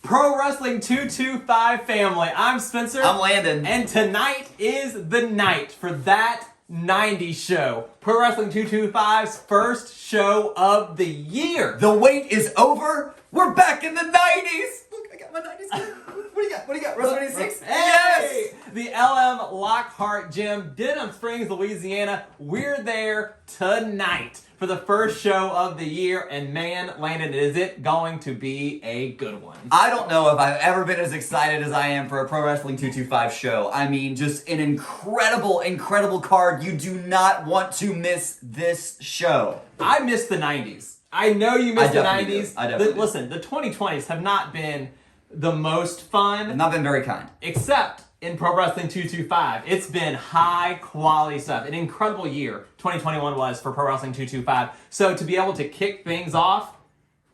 Pro Wrestling 225 family. I'm Spencer. I'm Landon. And tonight is the night for that 90s show. Pro Wrestling 225's first show of the year. The wait is over. We're back in the 90s. Look, I got my 90s gear. What do you got? What do you got? WrestleMania 6? Hey! Yes! The LM Lockhart Gym, Denham Springs, Louisiana. We're there tonight for the first show of the year. And man, Landon, is it going to be a good one. I don't know if I've ever been as excited as I am for a Pro Wrestling 225 show. I mean, just an incredible, incredible card. You do not want to miss this show. I miss the 90s. I know you miss the 90s. I definitely do. Listen, the 2020s have not been the most fun. Not been very kind. Except in Pro Wrestling 225. It's been high quality stuff. An incredible year 2021 was for Pro Wrestling 225. So to be able to kick things off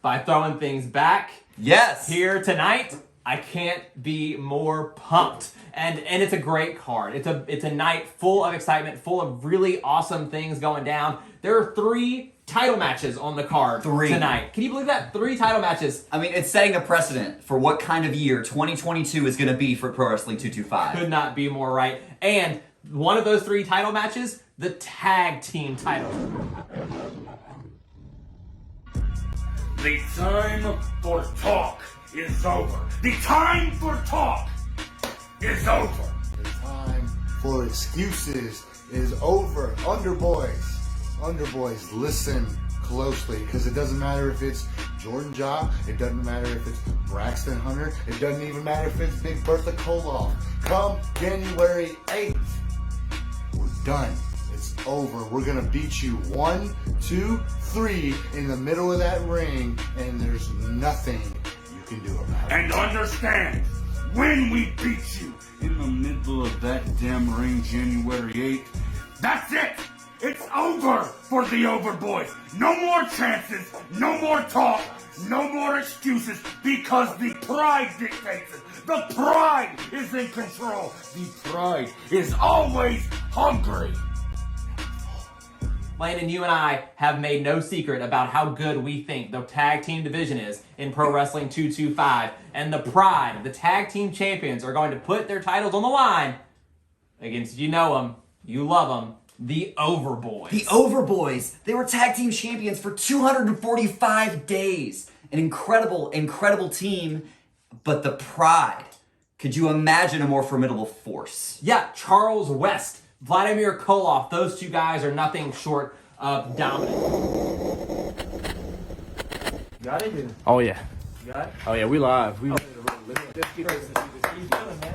by throwing things back here tonight, I can't be more pumped. And it's a great card. It's a night full of excitement, full of really awesome things going down. There are 3 title matches on the card tonight. Can you believe that? 3 title matches. I mean, it's setting a precedent for what kind of year 2022 is going to be for Pro Wrestling 225. Could not be more right. And one of those 3 title matches, the tag team title. The time for talk is over. The time for talk is over. The time for excuses is over. Underboys, listen closely, because it doesn't matter if it's Jordan Ja, it doesn't matter if it's Braxton Hunter, it doesn't even matter if it's Big Bertha Koloff. Come January 8th, we're done. It's over. We're gonna beat you 1, 2, 3 in the middle of that ring, and there's nothing you can do about it. And understand, when we beat you in the middle of that damn ring January 8th, that's it! It's over for the Overboys. No more chances, no more talk, no more excuses, because the pride dictates it. The pride is in control. The pride is always hungry. Landon, you and I have made no secret about how good we think the tag team division is in Pro Wrestling 225. And the Pride, the tag team champions, are going to put their titles on the line against, you know them, you love them, the Overboys. The Overboys. They were tag team champions for 245 days. An incredible, incredible team. But the Pride. Could you imagine a more formidable force? Yeah, Charles West, Vladimir Koloff, those 2 guys are nothing short of dominant. Got it, dude. Oh yeah. You got it? Oh yeah, we live. Let's get this. How you feeling, man?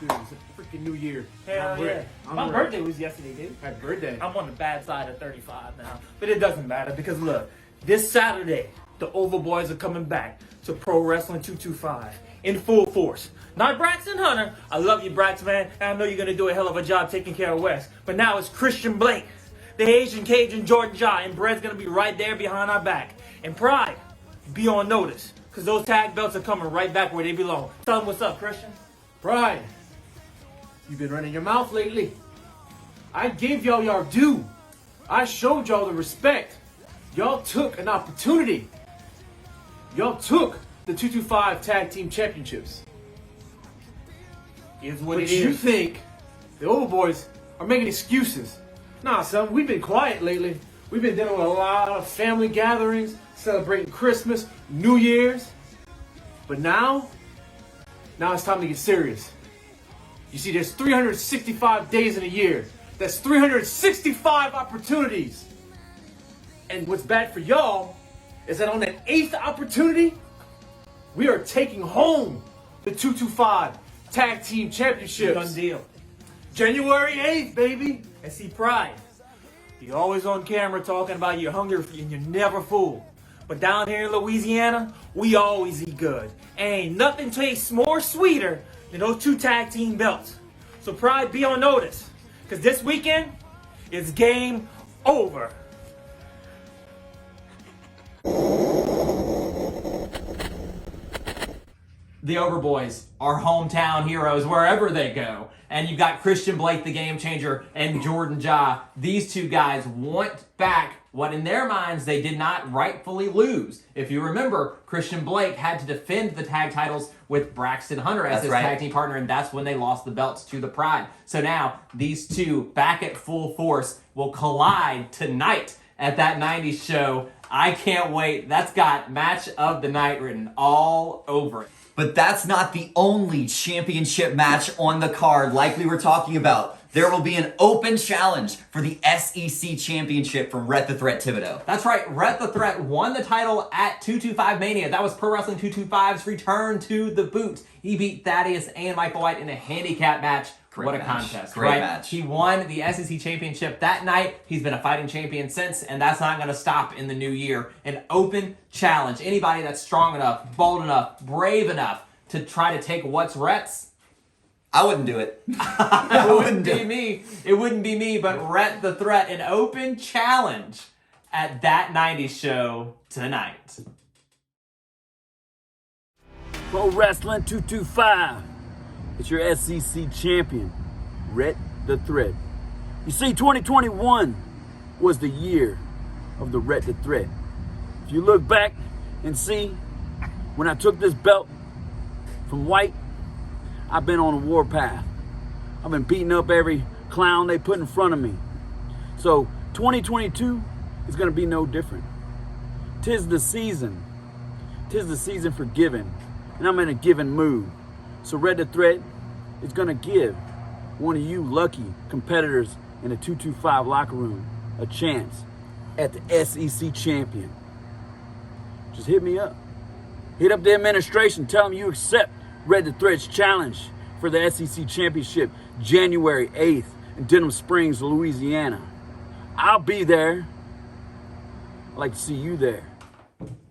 Dude, it's a freaking new year. Hell yeah. My birthday was yesterday, dude. Happy birthday. I'm on the bad side of 35 now. But it doesn't matter, because look, this Saturday, the Overboys are coming back to Pro Wrestling 225 in full force. Not Braxton Hunter. I love you, Brax, man. And I know you're going to do a hell of a job taking care of West. But now it's Christian Blake, the Asian Cajun Jordan Ja, and Brett's going to be right there behind our back. And Pride, be on notice, because those tag belts are coming right back where they belong. Tell them what's up, Christian. Pride, you've been running your mouth lately. I gave y'all your due. I showed y'all the respect. Y'all took an opportunity. Y'all took the 225 Tag Team Championships. Is what But it you is. think the Overboys are making excuses. Nah, son, we've been quiet lately. We've been dealing with a lot of family gatherings, celebrating Christmas, New Year's. But now it's time to get serious. You see, there's 365 days in a year. That's 365 opportunities. And what's bad for y'all is that on that 8th opportunity, we are taking home the 225 Tag Team Championships. Done deal. January 8th, baby. And see, Pride, you're always on camera talking about you're hungry and you're never full. But down here in Louisiana, we always eat good. Ain't nothing tastes more sweeter than those 2 tag team belts. So Pride, be on notice, because this weekend is game over. the Overboys are hometown heroes wherever they go. And you've got Christian Blake, the game changer, and Jordan Ja. These two guys want back what in their minds they did not rightfully lose. If you remember, Christian Blake had to defend the tag titles with Braxton Hunter as his tag team partner, and that's when they lost the belts to the Pride. So now these two, back at full force, will collide tonight at that 90s show. I can't wait. That's got match of the night written all over it. But that's not the only championship match on the card like we were talking about. There will be an open challenge for the SEC championship from Rhett the Threat Thibodeau. That's right. Rhett the Threat won the title at 225 Mania. That was Pro Wrestling 225's return to the boot. He beat Thaddeus and Michael White in a handicap match. What a contest, Great match. He won the SEC championship that night. He's been a fighting champion since, and that's not going to stop in the new year. An open challenge. Anybody that's strong enough, bold enough, brave enough to try to take what's Rhett's. I wouldn't do it. It wouldn't be me. It wouldn't be me, but Rhett the Threat, an open challenge at that 90s show tonight. Pro Wrestling 225. It's your SEC champion, Rhett the Threat. You see, 2021 was the year of the Rhett the Threat. If you look back and see, when I took this belt from White, I've been on a warpath. I've been beating up every clown they put in front of me. So 2022 is going to be no different. Tis the season. Tis the season for giving. And I'm in a giving mood. So Rhett the Threat is going to give one of you lucky competitors in the 225 locker room a chance at the SEC champion. Just hit me up. Hit up the administration. Tell them you accept Rhett the Threat's challenge for the SEC championship January 8th in Denham Springs, Louisiana. I'll be there. I'd like to see you there.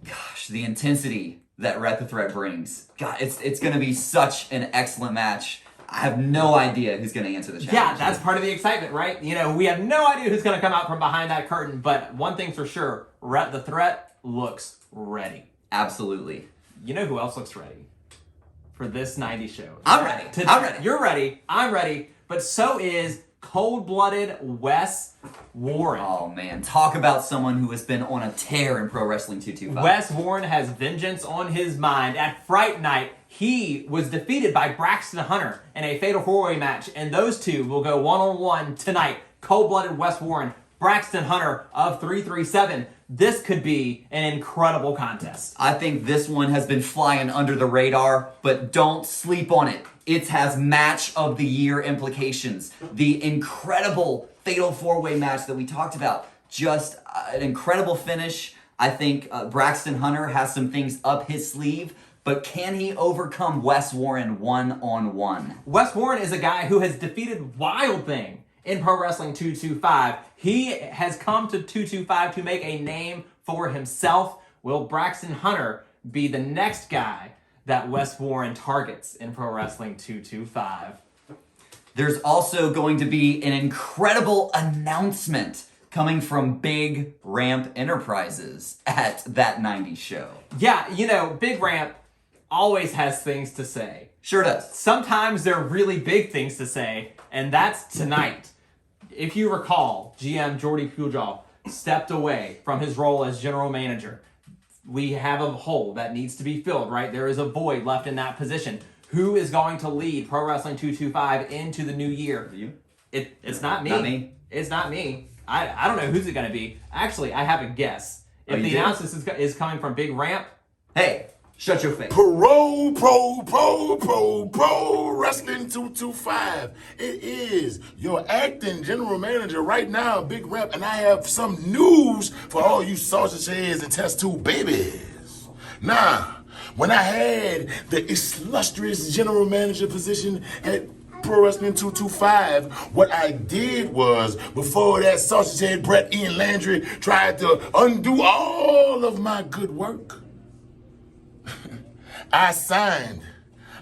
Gosh, the intensity that Rhett the Threat brings. God, it's going to be such an excellent match. I have no idea who's going to answer the challenge. Yeah, that's part of the excitement, right? You know, we have no idea who's going to come out from behind that curtain, but one thing's for sure, Rhett the Threat looks ready. Absolutely. You know who else looks ready for this 90 show? I'm ready. I'm ready. You're ready. I'm ready. But so is cold-blooded Wes Warren. Oh, man. Talk about someone who has been on a tear in Pro Wrestling 225. Wes Warren has vengeance on his mind. At Fright Night, he was defeated by Braxton Hunter in a fatal four-way match, and those two will go one-on-one tonight. Cold-blooded Wes Warren, Braxton Hunter of 337. This could be an incredible contest. I think this one has been flying under the radar, but don't sleep on it. It has match of the year implications. The incredible fatal four-way match that we talked about. Just an incredible finish. I think Braxton Hunter has some things up his sleeve, but can he overcome Wes Warren one-on-one? Wes Warren is a guy who has defeated Wild Thing in Pro Wrestling 225. He has come to 225 to make a name for himself. Will Braxton Hunter be the next guy that Wes Warren targets in Pro Wrestling 225? There's also going to be an incredible announcement coming from Big Ramp Enterprises at that 90s show. Yeah, you know, Big Ramp always has things to say. Sure does. Sometimes they're really big things to say, and that's tonight. If you recall, GM Jordy Pujol stepped away from his role as general manager. We have a hole that needs to be filled, right? There is a void left in that position. Who is going to lead Pro Wrestling 225 into the new year? You? It's not me. Not me. It's not me. I don't know who's it going to be. Actually, I have a guess. If the announcement is coming from Big Ramp, hey, shut your face. Pro Wrestling 225. It is your acting general manager right now, Big Ramp, and I have some news for all you sausage heads and test tube babies. Now, when I had the illustrious general manager position at Pro Wrestling 225, what I did was, before that sausage head Brett Ian Landry tried to undo all of my good work, I signed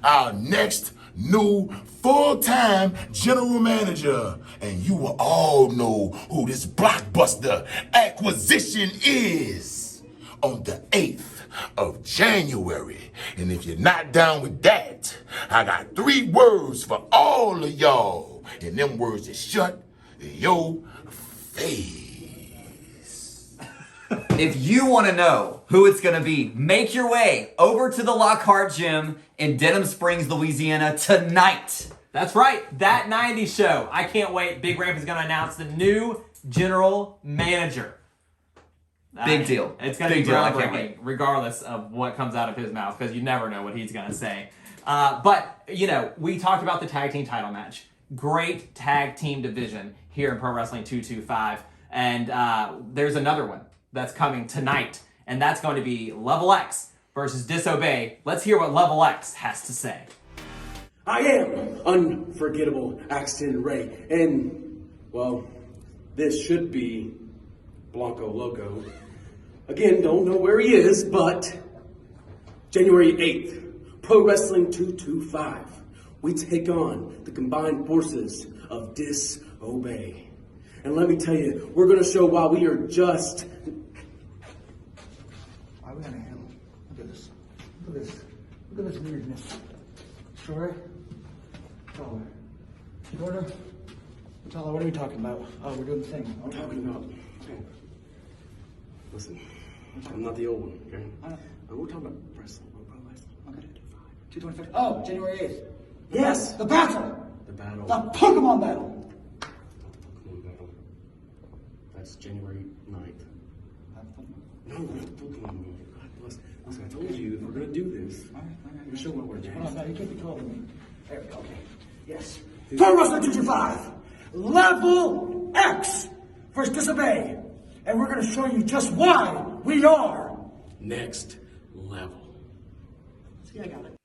our next new full-time general manager, and you will all know who this blockbuster acquisition is. On the 8th of January. And if you're not down with that, I got 3 words for all of y'all. And them words is shut your face. If you want to know who it's going to be, make your way over to the Lockhart Gym in Denham Springs, Louisiana tonight. That's right, that 90s show. I can't wait. Big Ramp is going to announce the new general manager. Big deal. It's going to be Big deal. I can't groundbreaking, wait. regardless of what comes out of his mouth, because you never know what he's going to say. But, you know, we talked about the tag team title match. Great tag team division here in Pro Wrestling 225. And there's another one that's coming tonight, and that's going to be Level X versus Disobey. Let's hear what Level X has to say. I am unforgettable Axton Ray, and, well, this should be Blanco Loco. Again, don't know where he is, but January 8th, Pro Wrestling 225, we take on the combined forces of Disobey. And let me tell you, we're going to show why we are just... Why are we gonna handle it? Look at this. Look at this. Look at this weirdness. Sorry? Taller. Jordan? Taller, what are we talking about? Oh, we're doing the thing. I'm talking about... Listen, I'm not the old one, okay? We're talking about wrestling. We're pro wrestling. Okay. 225. Oh, January 8th. Yes! The battle! The battle. The Pokemon battle! Pokemon battle. That's January 9th. No, not the Pokemon movie. God bless. Listen, I told you, if we're gonna do this, we're show what we're doing. Hold on, no, you can't be taller than me. There we go, okay. Yes. Pro Wrestling 225! Level X versus Disobey. And we're going to show you just why we are Next level. See, I got it.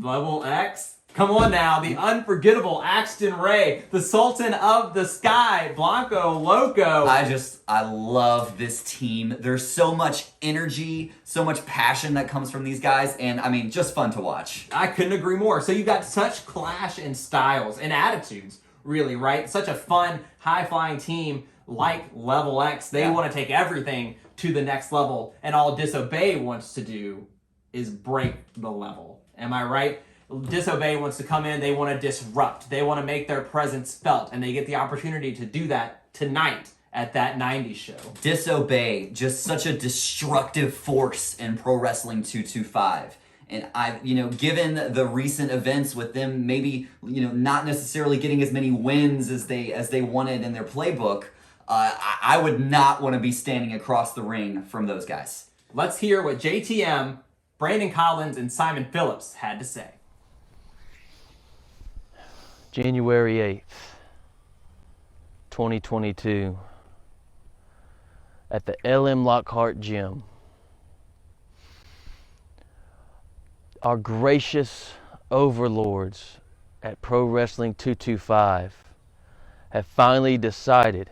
Level X? Come on now, the unforgettable Axton Ray, the Sultan of the Sky, Blanco Loco. I love this team. There's so much energy, so much passion that comes from these guys, and I mean, just fun to watch. I couldn't agree more. So you got such clash in styles and attitudes, really, right? Such a fun, high-flying team like Level X. They want to take everything to the next level, and all Disobey wants to do is break the level. Am I right? Disobey wants to come in, they want to disrupt, they want to make their presence felt, and they get the opportunity to do that tonight at that 90s show. Disobey, just such a destructive force in Pro Wrestling 225. And given the recent events with them maybe, not necessarily getting as many wins as they wanted in their playbook, I would not want to be standing across the ring from those guys. Let's hear what JTM, Brandon Collins, and Simon Phillips had to say. January 8th, 2022, at the LM Lockhart Gym. Our gracious overlords at Pro Wrestling 225 have finally decided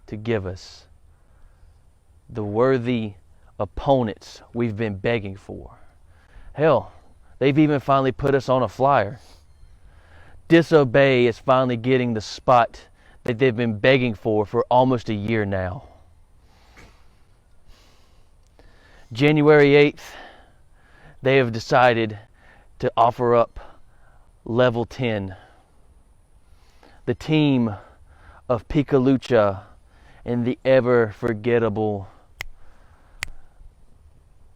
to give us the worthy opponents we've been begging for. Hell, they've even finally put us on a flyer. Disobey is finally getting the spot that they've been begging for almost a year now. January 8th, they have decided to offer up Level 10. The team of Picalucha and the ever-forgettable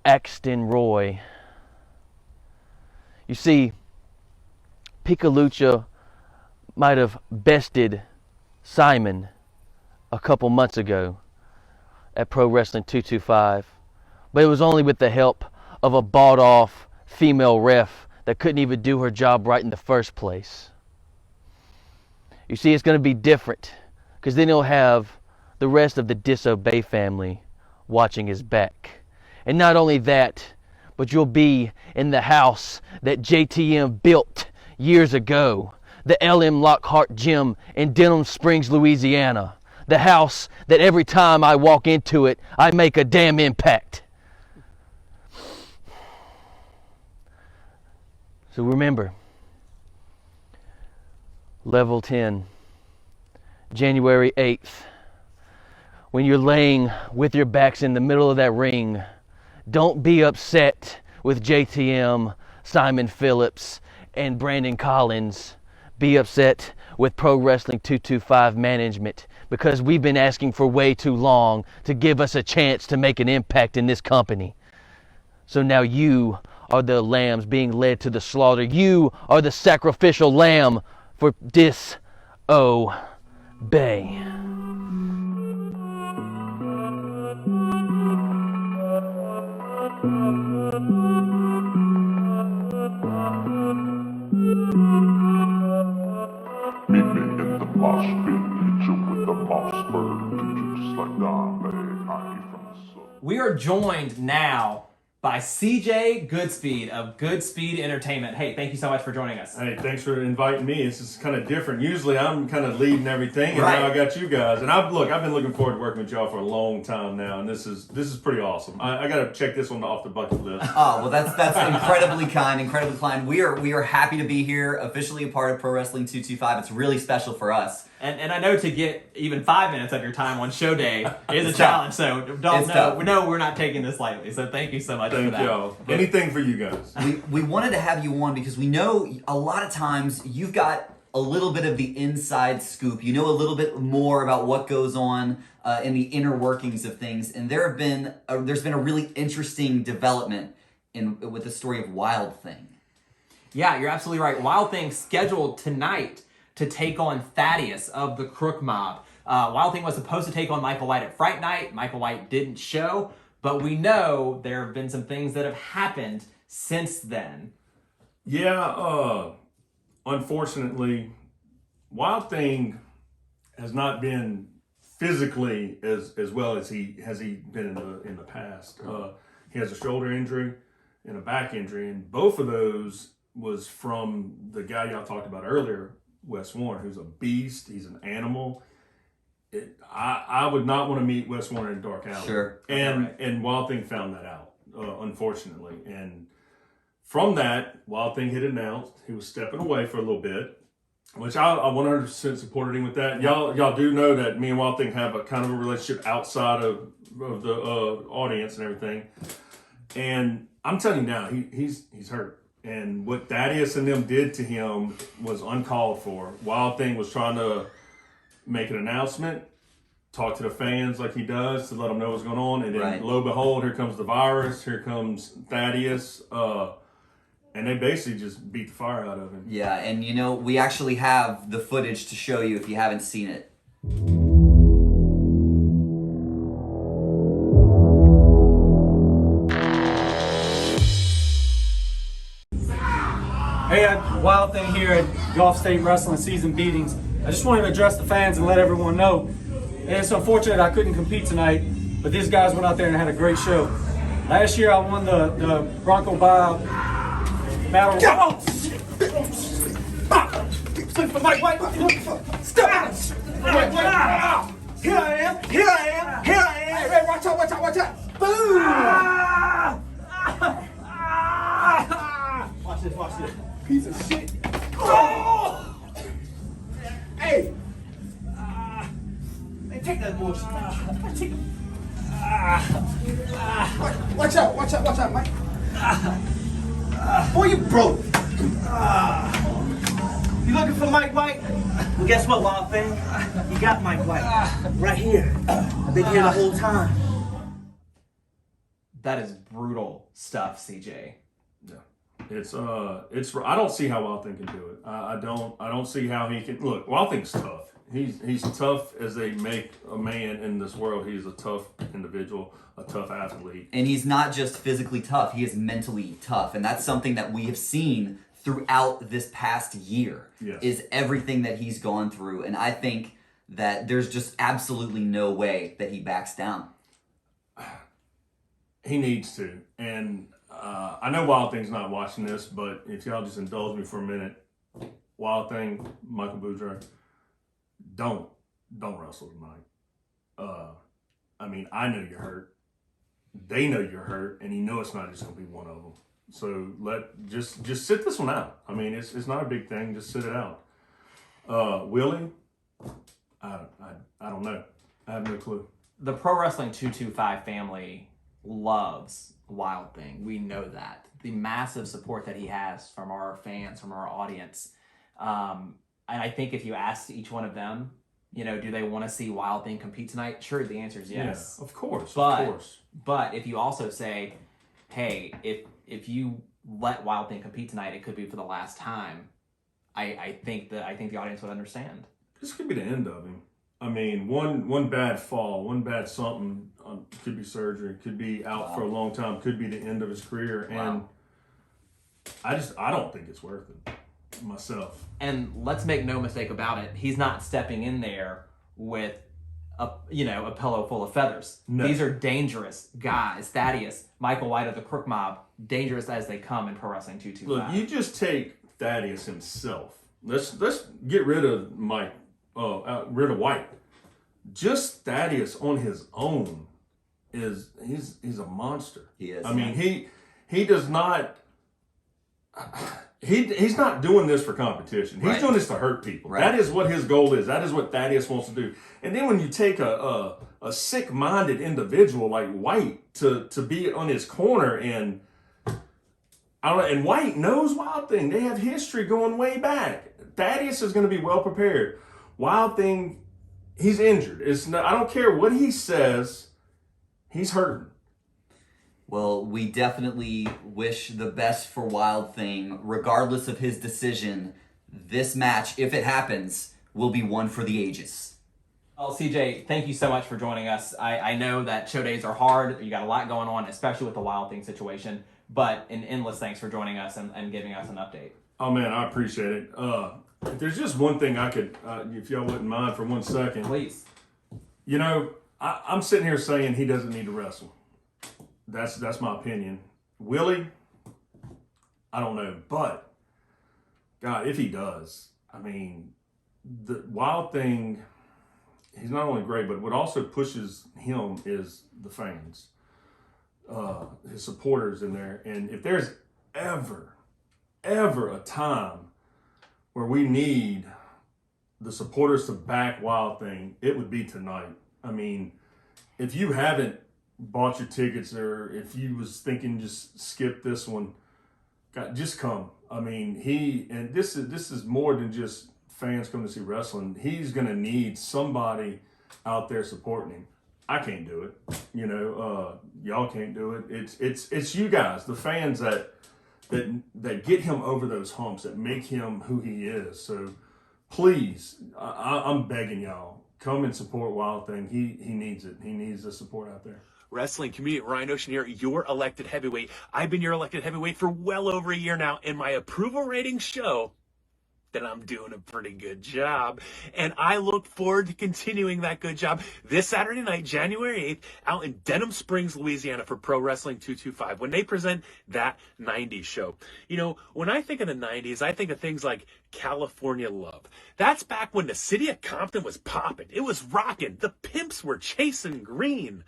Axton Roy. You see, Picalucha might have bested Simon a couple months ago at Pro Wrestling 225, but it was only with the help of a bought-off female ref that couldn't even do her job right in the first place. You see, it's going to be different, because then he'll have the rest of the Disobey family watching his back. And not only that, but you'll be in the house that JTM built years ago, the LM Lockhart Gym in Denham Springs, Louisiana. The house that every time I walk into it, I make a damn impact. So remember, Level 10, January 8th, when you're laying with your backs in the middle of that ring, don't be upset with JTM, Simon Phillips, and Brandon Collins. Be upset with Pro Wrestling 225 management, because we've been asking for way too long to give us a chance to make an impact in this company. So now you are the lambs being led to the slaughter. You are the sacrificial lamb for disobey. Meet me in the mosh pit, hit you with the moss bird, kick you just like Don, man. I eat from the sun. We are joined now by CJ Goodspeed of Goodspeed Entertainment. Hey, thank you so much for joining us. Hey, thanks for inviting me. This is kind of different. Usually I'm kind of leading everything, and Right. now I got you guys. And I've been looking forward to working with y'all for a long time now, and this is pretty awesome. I got to check this one off the bucket list. Oh, well, that's incredibly kind, incredibly kind. We are happy to be here, officially a part of Pro Wrestling 225. It's really special for us. And I know to get even 5 minutes of your time on show day is a It's challenge, tough. so It's tough. we're not taking this lightly. So thank you so much for Thank that. y'all. Anything for you guys. We wanted to have you on because we know a lot of times you've got a little bit of the inside scoop. You know a little bit more about what goes on in the inner workings of things, and there's been a really interesting development with the story of Wild Thing. Yeah, you're absolutely right. Wild Thing scheduled tonight to take on Thaddeus of the Crook Mob. Wild Thing was supposed to take on Michael White at Fright Night. Michael White didn't show, but we know there have been some things that have happened since then. Yeah, unfortunately, Wild Thing has not been physically as well as he been in the past. He has a shoulder injury and a back injury, and both of those was from the guy y'all talked about earlier, Wes Warren, who's a beast. He's an animal. I would not want to meet Wes Warren in a dark alley. Sure. And Wild Thing found that out, unfortunately. And from that, Wild Thing had announced he was stepping away for a little bit, which I 100% supported him with that. Y'all do know that me and Wild Thing have a kind of a relationship outside of the audience and everything. And I'm telling you now, he's hurt. And what Thaddeus and them did to him was uncalled for. Wild Thing was trying to make an announcement, talk to the fans like he does to let them know what's going on. And then Right. lo and behold, here comes the virus, here comes Thaddeus. And they basically just beat the fire out of him. Yeah, and we actually have the footage to show you if you haven't seen it. Hey, Wild Thing here at Gulf State Wrestling Season Beatings. I just wanted to address the fans and let everyone know. And it's unfortunate I couldn't compete tonight, but these guys went out there and had a great show. Last year I won the Bronco Bob Battle. Stop! Here I am! Hey, watch out! Boom! Watch this. Piece of shit. Oh! Hey! Hey, take that bullshit. Watch out, Mike. Boy, you broke. You looking for Mike White? Well, guess what, Wild Thing? You got Mike White. Right here. I've been here the whole time. That is brutal stuff, CJ. Yeah. It's I don't see how Wild Thing can do it. I don't see how he can. Look, Wild Thing's tough. He's tough as they make a man in this world. He's a tough individual, a tough athlete. And he's not just physically tough, he is mentally tough. And that's something that we have seen throughout this past year. Yes. Is everything that he's gone through. And I think that there's just absolutely no way that he backs down. He needs to. And I know Wild Thing's not watching this, but if y'all just indulge me for a minute, Wild Thing, Michael Boudreaux, don't wrestle tonight. I mean, I know you're hurt. They know you're hurt, and you know it's not just gonna be one of them. So just sit this one out. I mean, it's not a big thing. Just sit it out. Willie, I don't know. I have no clue. The Pro Wrestling 225 family loves Wild Thing. We know that. The massive support that he has from our fans, from our audience. And I think if you ask each one of them, you know, do they want to see Wild Thing compete tonight? Sure, the answer is yes. Yeah, of course, but, of course. But if you also say, hey, if you let Wild Thing compete tonight, it could be for the last time. I think the audience would understand. This could be the end of him. I mean, one bad fall, one bad something, could be surgery, could be out for a long time, could be the end of his career, and I don't think it's worth it myself. And let's make no mistake about it, he's not stepping in there with a pillow full of feathers. No. These are dangerous guys. Thaddeus, Michael White of the Crook Mob, dangerous as they come in Pro Wrestling 225. Look, you just take Thaddeus himself. Let's get rid of rid of White. Just Thaddeus on his own he's a monster. He is. I mean, he does not. He's not doing this for competition. He's doing this to hurt people. Right. That is what his goal is. That is what Thaddeus wants to do. And then when you take a sick-minded individual like White to be on his corner, and and White knows Wild Thing. They have history going way back. Thaddeus is going to be well prepared. Wild Thing, he's injured. I don't care what he says. He's hurting. Well, we definitely wish the best for Wild Thing. Regardless of his decision, this match, if it happens, will be one for the ages. Well, CJ, thank you so much for joining us. I know that show days are hard. You got a lot going on, especially with the Wild Thing situation. But an endless thanks for joining us and giving us an update. Oh, man, I appreciate it. If there's just one thing I could, if y'all wouldn't mind for 1 second. Please. You know, I'm sitting here saying he doesn't need to wrestle. That's my opinion. Will he? I don't know. But, God, if he does, I mean, the Wild Thing, he's not only great, but what also pushes him is the fans, his supporters in there. And if there's ever a time where we need the supporters to back Wild Thing, it would be tonight. I mean, if you haven't bought your tickets, or if you was thinking just skip this one, God, just come. I mean, this is more than just fans coming to see wrestling. He's gonna need somebody out there supporting him. I can't do it. You know, y'all can't do it. It's you guys, the fans that get him over those humps, that make him who he is. So please, I'm begging y'all, come and support Wild Thing. He needs it. He needs the support out there. Wrestling community, Ryan Ocean here, your elected heavyweight. I've been your elected heavyweight for well over a year now, and my approval ratings show that I'm doing a pretty good job. And I look forward to continuing that good job this Saturday night, January 8th, out in Denham Springs, Louisiana for Pro Wrestling 225, when they present that 90s show. You know, when I think of the 90s, I think of things like California Love. That's back when the city of Compton was popping. It was rocking. The pimps were chasing green.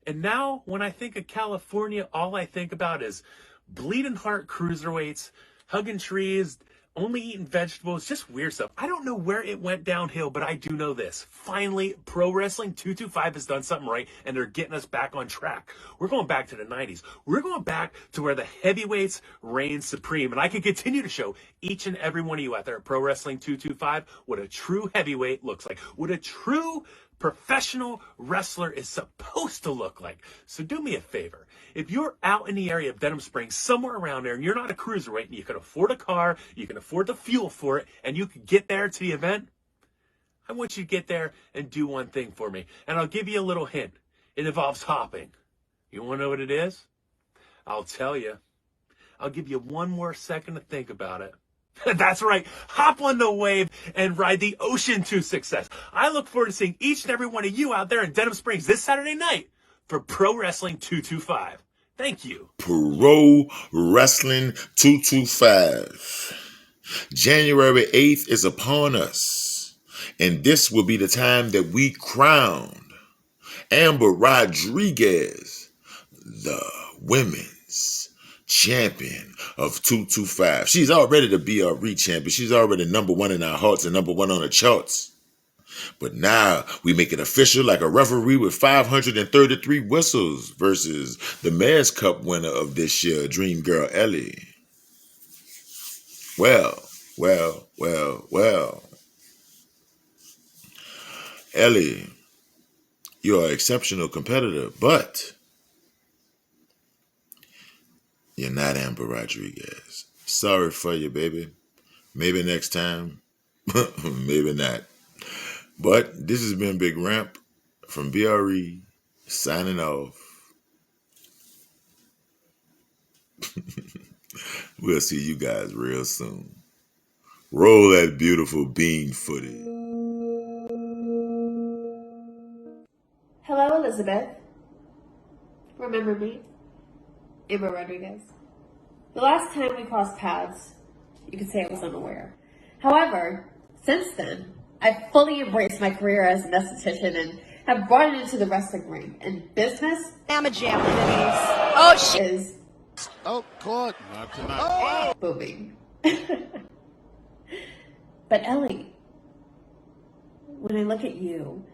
And now, when I think of California, all I think about is bleeding heart cruiserweights, hugging trees, only eating vegetables, just weird stuff. I don't know where it went downhill, but I do know this. Finally, Pro Wrestling 225 has done something right, and they're getting us back on track. We're going back to the 90s. We're going back to where the heavyweights reign supreme. And I can continue to show each and every one of you out there at Pro Wrestling 225 what a true heavyweight looks like, what a true professional wrestler is supposed to look like. So do me a favor. If you're out in the area of Denham Springs, somewhere around there, and you're not a cruiserweight, and you can afford a car, you can afford the fuel for it, and you can get there to the event, I want you to get there and do one thing for me. And I'll give you a little hint. It involves hopping. You want to know what it is? I'll tell you. I'll give you one more second to think about it. That's right. Hop on the wave and ride the ocean to success. I look forward to seeing each and every one of you out there in Denham Springs this Saturday night for Pro Wrestling 225. Thank you. Pro Wrestling 225. January 8th is upon us, and this will be the time that we crown Amber Rodriguez the women's champion of 225. She's already the BRE champion. She's already #1 in our hearts and #1 on the charts. But now we make it official like a referee with 533 whistles versus the Mayor's Cup winner of this year, Dream Girl Ellie. Well. Ellie, you're an exceptional competitor, but you're not Amber Rodriguez. Sorry for you, baby. Maybe next time. Maybe not. But this has been Big Ramp from BRE, signing off. We'll see you guys real soon. Roll that beautiful bean footage. Hello, Elizabeth. Remember me? Amber Rodriguez. The last time we crossed paths, you could say I was unaware. However, since then, I've fully embraced my career as an esthetician and have brought it into the wrestling ring. And business, I'm a jam. Oh, shit. Is caught. Not tonight. booming. But Ellie, when I look at you,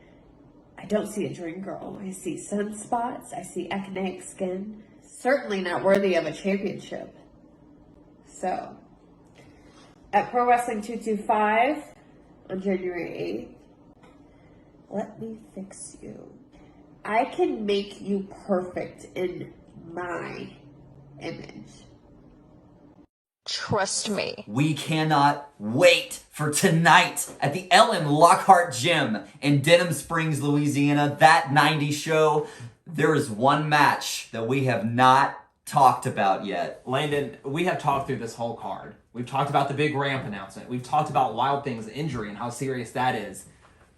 I don't see a dream girl. I see sunspots. I see acneic skin. Certainly not worthy of a championship. So, at Pro Wrestling 225 on January 8th, let me fix you. I can make you perfect in my image. Trust me. We cannot wait for tonight at the LM Lockhart Gym in Denham Springs, Louisiana. That 90 show. There is one match that we have not talked about yet. Landon, we have talked through this whole card. We've talked about the big ramp announcement. We've talked about Wild Thing's injury and how serious that is.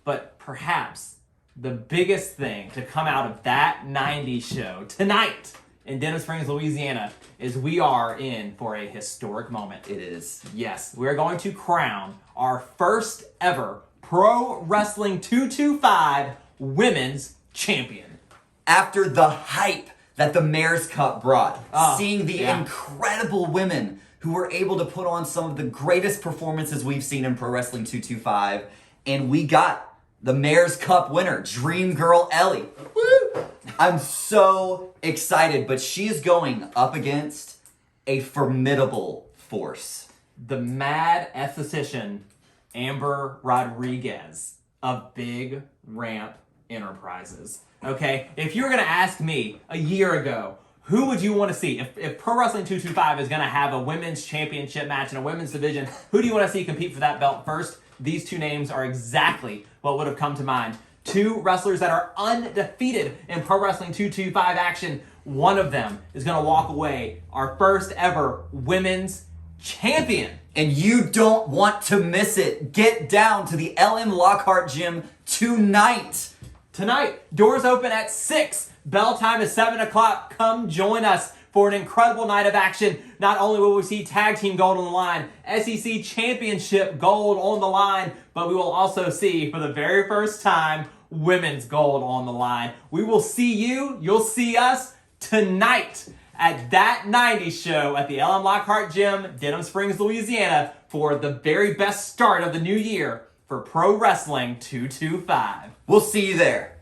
But perhaps the biggest thing to come out of that 90 show tonight in Denham Springs, Louisiana, is we are in for a historic moment. It is. Yes, we're going to crown our first ever Pro Wrestling 225 Women's Champion. After the hype that the Mayor's Cup brought, seeing the incredible women who were able to put on some of the greatest performances we've seen in Pro Wrestling 225, and we got the Mayor's Cup winner, Dream Girl Ellie. Woo! I'm so excited, but she is going up against a formidable force. The mad esthetician, Amber Rodriguez of Big Ramp Enterprises. Okay, if you were going to ask me a year ago, who would you want to see? If Pro Wrestling 225 is going to have a women's championship match in a women's division, who do you want to see compete for that belt first? These two names are exactly what would have come to mind. Two wrestlers that are undefeated in Pro Wrestling 225 action. One of them is going to walk away our first ever women's champion. And you don't want to miss it. Get down to the LM Lockhart Gym tonight. Tonight, doors open at 6. Bell time is 7 o'clock. Come join us for an incredible night of action. Not only will we see tag team gold on the line, SEC championship gold on the line, but we will also see, for the very first time, women's gold on the line. We will see you, you'll see us tonight at that 90 show at the LM Lockhart Gym, Denham Springs, Louisiana, for the very best start of the new year for Pro Wrestling 225. We'll see you there.